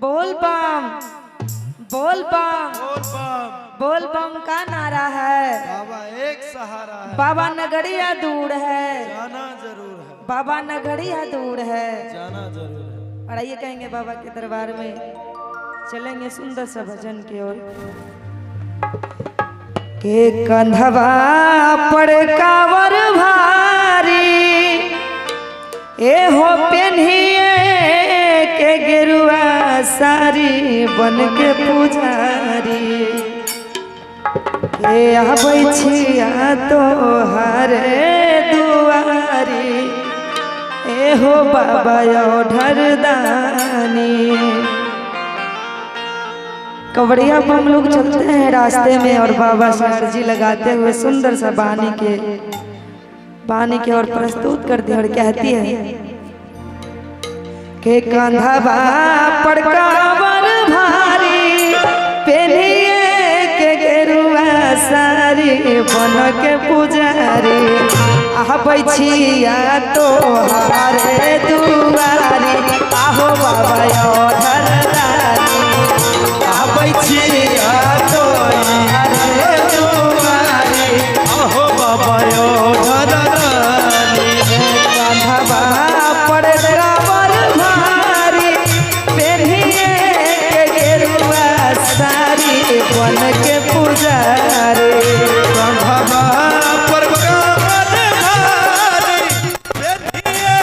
बोल बम बोल बम बोल बम। बोल बम का नारा है। बाबा एक सहारा है। बाबा नगरिया दूर है। जाना जरूर है। बाबा नगरिया दूर है। जाना जरूर है। और आइए कहेंगे बाबा के दरबार में चलेंगे सुंदर सा भजन की ओर। के कंधवा पर कावर भारी ए हो पेन्हिए के गेरुआ सारी बन के पुजारी के आबै छिया तोहरे दुआरी ए हो बाबा ढरदानी। कवड़िया बम लोग चलते हैं रास्ते में और बाबा से अर्जी लगाते हुए सुंदर सा बानी के और प्रस्तुत करती है और कहती है के कंधवा पर कावर भारी पेनिए के गेरुआ सारी बन के पुजारी आबै छिया तोहरे दुआरी आहो बाबा ढरदानी आबै छिया तोहरे दुआरी आहो बाबा ढरदानी। कंधवा पर कावर भारी पेनिए के गेरुआ सारी बन के पुजारी कंधवा पर कावर भारी पेनिए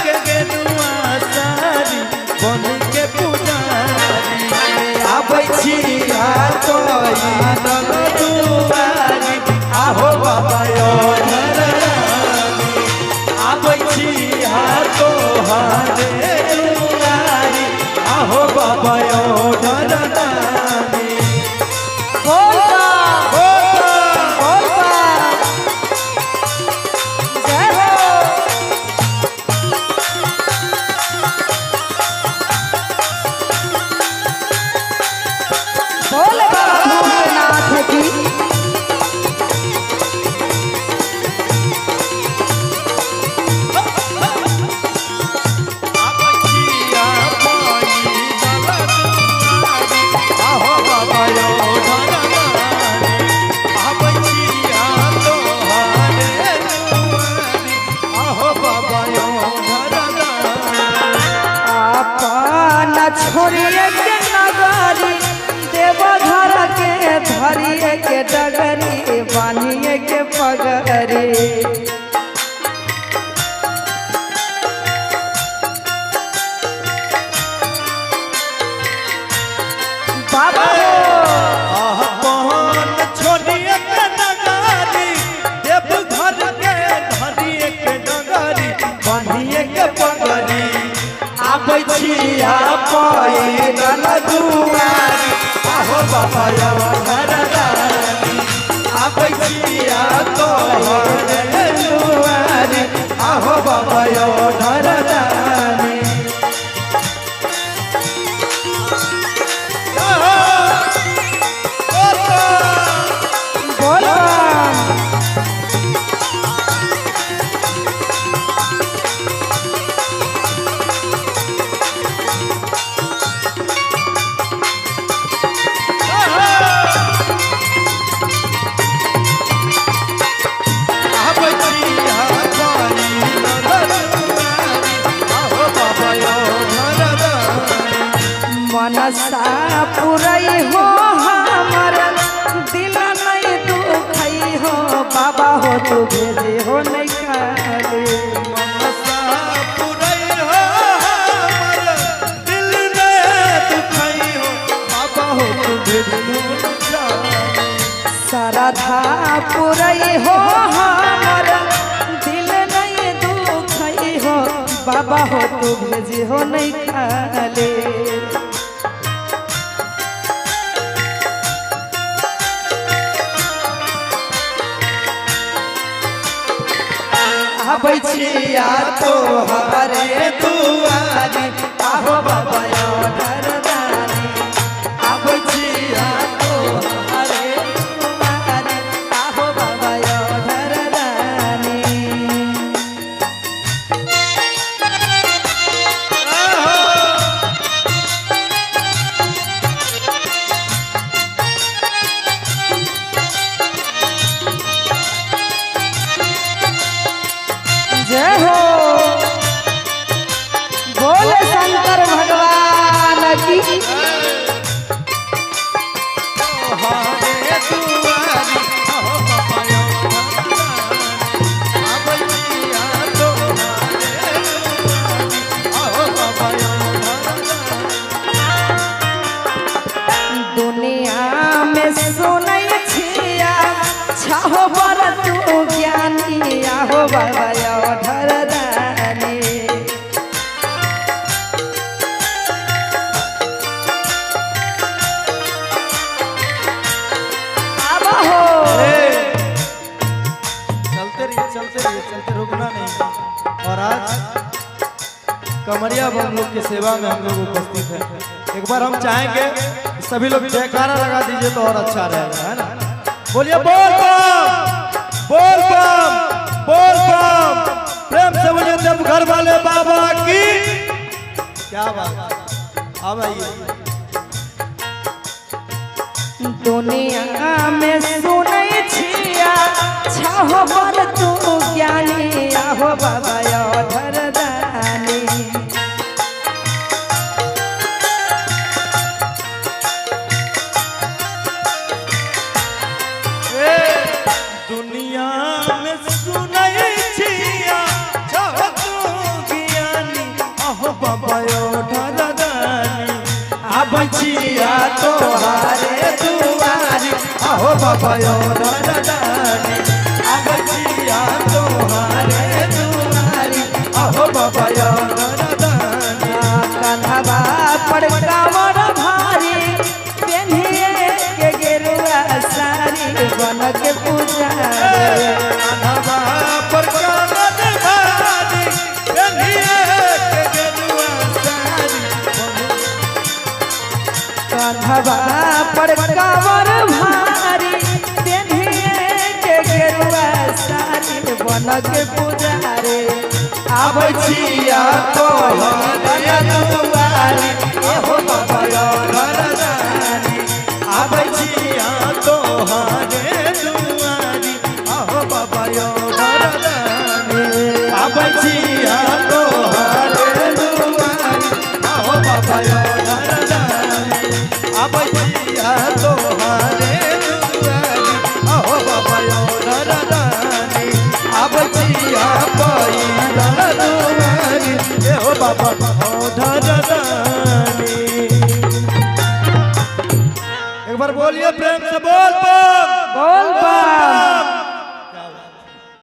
के गेरुआ सारी बन के पुजारी आबै छिया तोहरे दुआरी आहो बाबा ढरदानी। आबै छिया तोहरे दुआरी आहो बाबा ढरदानी। बोल बोल जय हो। बोल बाबा भूतनाथ की आबै छिया पाई दुआरी आहो बाबा ढरदानी। आबै छिया तोहरे दुआरी आहो बाबा ढरदानी। अपन छोड़िए के नगरी देवघर के धरिए के डगरी बानिए के पगरी बाबा अपन छोड़िए के नगारी देवघर के धरिए के डगरी बांधिए के पगड़ी आबै छिया पैदल दुआरी आहो बाबा ढरदानी। आबै छिया तोहरे दुआरी आहो बाबा ढरदानी। बोल आबै छिया पैदल दुआरी आहो बाबा ढरदानी। मनसा पुरई हो हमर दिल नहीं दुखई हो बाबा हो तू भेजे हो नहीं खाली मनसा पुरई हो हमर दिल में दुखई हो बाबा हो तू भेजलू श्रद्धा पुरई हो हमर दिल नहीं दुखई हो बाबा हो तू भेजे हो नहीं खाली आबै छिया तोहरे दुआरी आहो बाबा ढरदानी। आबै छिया तोहरे दुआरी आहो बाबा ढरदानी। तोहरे दुआरी आहो बाबा आबै छिया तोहरे दुआरी आहो बाबा दुनिया में सुनै छिया छहो बर तू ज्ञानी आहो बाबा धरदानी आबा हो चलते रुकना नहीं। और आज कमरिया बम लोग की सेवा में हम लोग उपस्थित हैं। एक बार हम चाहेंगे कि सभी लोग जयकारा लगा दीजिए तो और अच्छा रहेगा, है ना? बोलिए बोल बम, बोल बम, बोल बम, प्रेम से बोलिए जब घर वाले बाबा की। क्या बात, अब आइए। दुनिया में सुनै छिया छहो बर तू ज्ञानी आहो बाबा धरदानी दुनिया में सुनै छिया छहो तू ज्ञानी आहो बाबा धरदानी आबै छिया तोहरे दुआरी आहो बाबा धरदानी आबै छिया तोहरे दुआरी आहो बाबा धरदानी कन्हवा पर कांवर भारी पेन्हिए के गेरुआ साड़ी बन के पुजारी कन्हवा पर कांवर भारी पेन्हिए के गेरुआ साड़ी कन्हवा पर कांवर भारी पेन्हिए के गेरुआ साड़ी बन के पुजारी आबै छिया तोहरे दुआरी आहो बाबा धरदानी आबै छिया तोहरे दुआरी आहो बाबा धरदानी आबै छिया तोहरे दुआरी आहो बाबा धरदानी आबै छिया तोहरे दुआरी आहो बाबा धरदानी आबै छिया दुआरी एहो बाबा धरदानी। एक बार बोलिए प्रेम से बोल बम, बोल बम।